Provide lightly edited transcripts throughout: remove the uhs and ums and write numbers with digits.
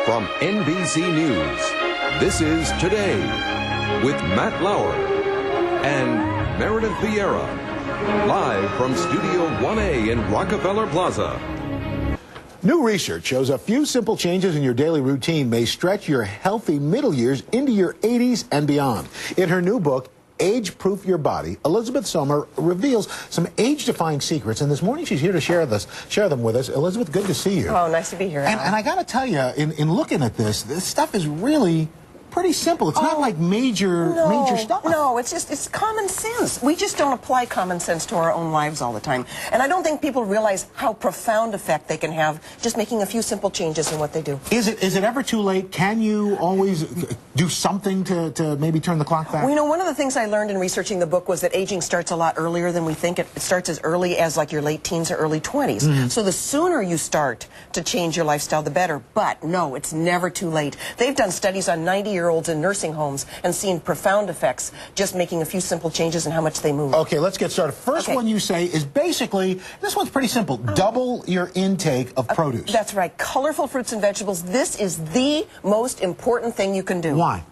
From NBC News, this is Today with Matt Lauer and Meredith Vieira, live from Studio 1A in Rockefeller Plaza. New research shows a few simple changes in your daily routine may stretch your healthy middle years into your 80s and beyond. In her new book, Age-Proof Your Body, Elizabeth Sommer reveals some age-defying secrets, and this morning she's here to share them with us. Elizabeth, good to see you. Oh, nice to be here, And I got to tell you, in looking at this stuff is really pretty simple. It's not like major stuff. No, it's common sense. We just don't apply common sense to our own lives all the time. And I don't think people realize how profound effect they can have just making a few simple changes in what they do. Is it ever too late? Can you always do something to maybe turn the clock back? Well, you know, one of the things I learned in researching the book was that aging starts a lot earlier than we think. It starts as early as like your late teens or early 20s. So the sooner you start to change your lifestyle, the better. But no, it's never too late. They've done studies on 90-year-olds in nursing homes and seen profound effects just making a few simple changes in how much they move. Okay, let's get started. First one you say is basically, this one's pretty simple, double your intake of produce. That's right. Colorful fruits and vegetables. This is the most important thing you can do. Why?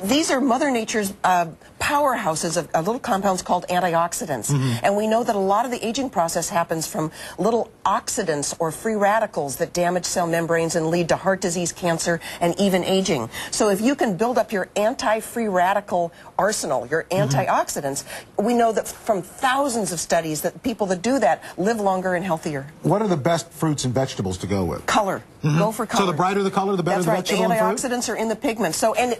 These are Mother Nature's powerhouses of little compounds called antioxidants. And we know that a lot of the aging process happens from little oxidants or free radicals that damage cell membranes and lead to heart disease, cancer, and even aging. So if you can build up your anti-free radical arsenal, your antioxidants, we know that from thousands of studies that people that do that live longer and healthier. What are the best fruits and vegetables to go with? Color. Go for color. So the brighter the color, the better the vegetable and fruit? That's right. The antioxidants are in the pigments. So, and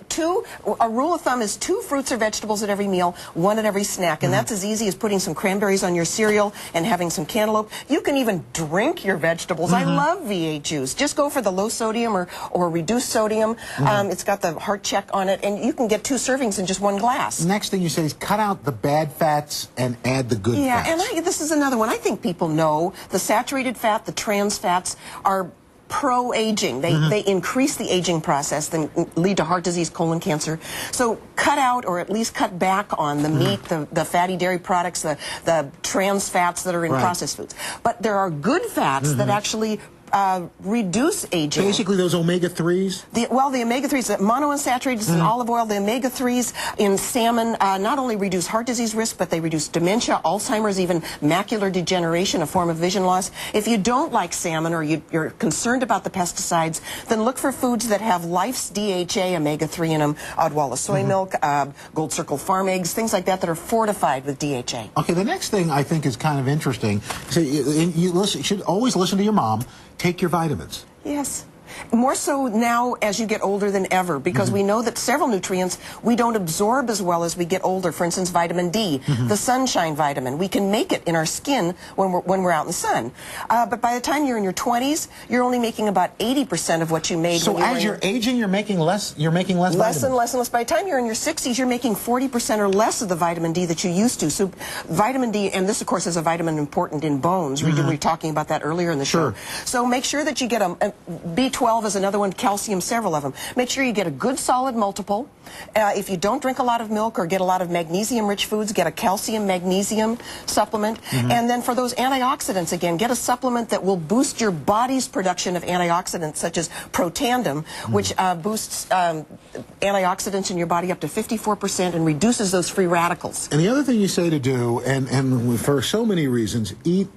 a rule of thumb is 2 fruits or vegetables at every meal, 1 at every snack. And that's as easy as putting some cranberries on your cereal and having some cantaloupe. You can even drink your vegetables. I love V8 juice. Just go for the low sodium or reduced sodium. It's got the heart check on it, and you can get 2 servings in just 1 glass. Next thing you say is cut out the bad fats and add the good fats. Yeah, and this is another one. I think people know the saturated fat, the trans fats are pro-aging. They increase the aging process, then lead to heart disease, colon cancer. So cut out or at least cut back on the meat, the fatty dairy products, the trans fats that are in processed foods. But there are good fats that actually reduce aging. Basically those omega-3s? The omega-3s, the monounsaturated in olive oil, the omega-3s in salmon not only reduce heart disease risk, but they reduce dementia, Alzheimer's, even macular degeneration, a form of vision loss. If you don't like salmon or you're concerned about the pesticides, then look for foods that have Life's DHA omega-3 in them, Odwalla soy milk, Gold Circle farm eggs, things like that that are fortified with DHA. Okay, the next thing I think is kind of interesting. So you should always listen to your mom. Take your vitamins. Yes. More so now as you get older than ever, because we know that several nutrients we don't absorb as well as we get older. For instance, vitamin D, the sunshine vitamin. We can make it in our skin when we're out in the sun. But by the time you're in your 20s, you're only making about 80% of what you made. So as you're aging, you're making less. You're making less. Less and less and less. By the time you're in your 60s, you're making 40% or less of the vitamin D that you used to. So vitamin D, and this of course is a vitamin important in bones. We were talking about that earlier in the show. So make sure that you get a B12 is another one, calcium, several of them. Make sure you get a good solid multiple. If you don't drink a lot of milk or get a lot of magnesium-rich foods, get a calcium-magnesium supplement. And then for those antioxidants, again, get a supplement that will boost your body's production of antioxidants, such as Protandim, which boosts antioxidants in your body up to 54% and reduces those free radicals. And the other thing you say to do, and for so many reasons, eat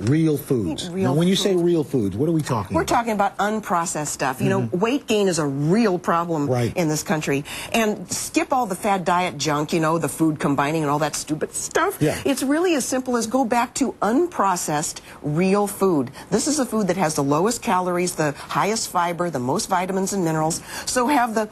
real foods. Now, when you say real foods, what are we talking about? We're talking about unprocessed stuff. You know, weight gain is a real problem in this country. And skip all the fad diet junk, you know, the food combining and all that stupid stuff. It's really as simple as go back to unprocessed real food. This is a food that has the lowest calories, the highest fiber, the most vitamins and minerals. So have the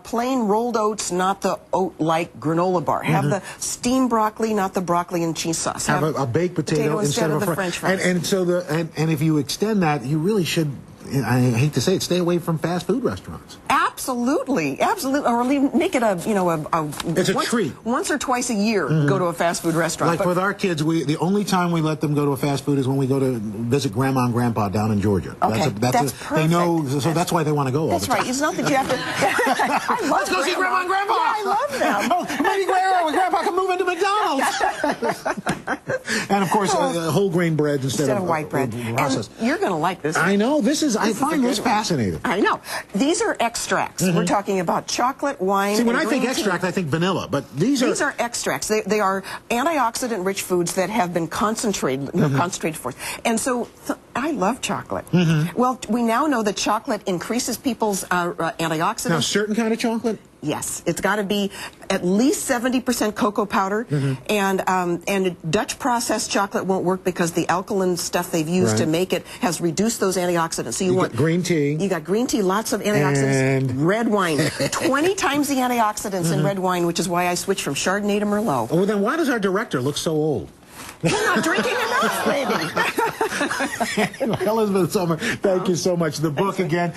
plain rolled oats, not the oat-like granola bar. Have the steamed broccoli, not the broccoli and cheese sauce. Have a baked potato instead of the French fries. And if you extend that, you really should, I hate to say it, stay away from fast food restaurants. Absolutely, absolutely. Or make it it's a treat. Once or twice a year, go to a fast food restaurant. Like with our kids, the only time we let them go to a fast food is when we go to visit Grandma and Grandpa down in Georgia. Okay, that's perfect. They know, so that's why they want to go all the time. That's right. It's not that you have to. I love Let's go see Grandma and Grandpa. Yeah, I love them. Maybe Grandpa can move into McDonald's. And of course, whole grain breads instead of white bread. processed. And you're going to like this. I know. This is I find this fascinating. I know. These are extracts. We're talking about chocolate, wine, See, when and I think green extract, tea. I think vanilla, but these are extracts. They are antioxidant-rich foods that have been concentrated for. And so I love chocolate. Well, we now know that chocolate increases people's antioxidants. Now, certain kind of chocolate? Yes, it's got to be at least 70% cocoa powder, and Dutch processed chocolate won't work because the alkaline stuff they've used to make it has reduced those antioxidants. So you want green tea. You got green tea, lots of antioxidants. And red wine, 20 times the antioxidants in red wine, which is why I switched from Chardonnay to Merlot. Well, then why does our director look so old? You're not drinking enough, baby. Elizabeth Sommer, thank you so much. The book again.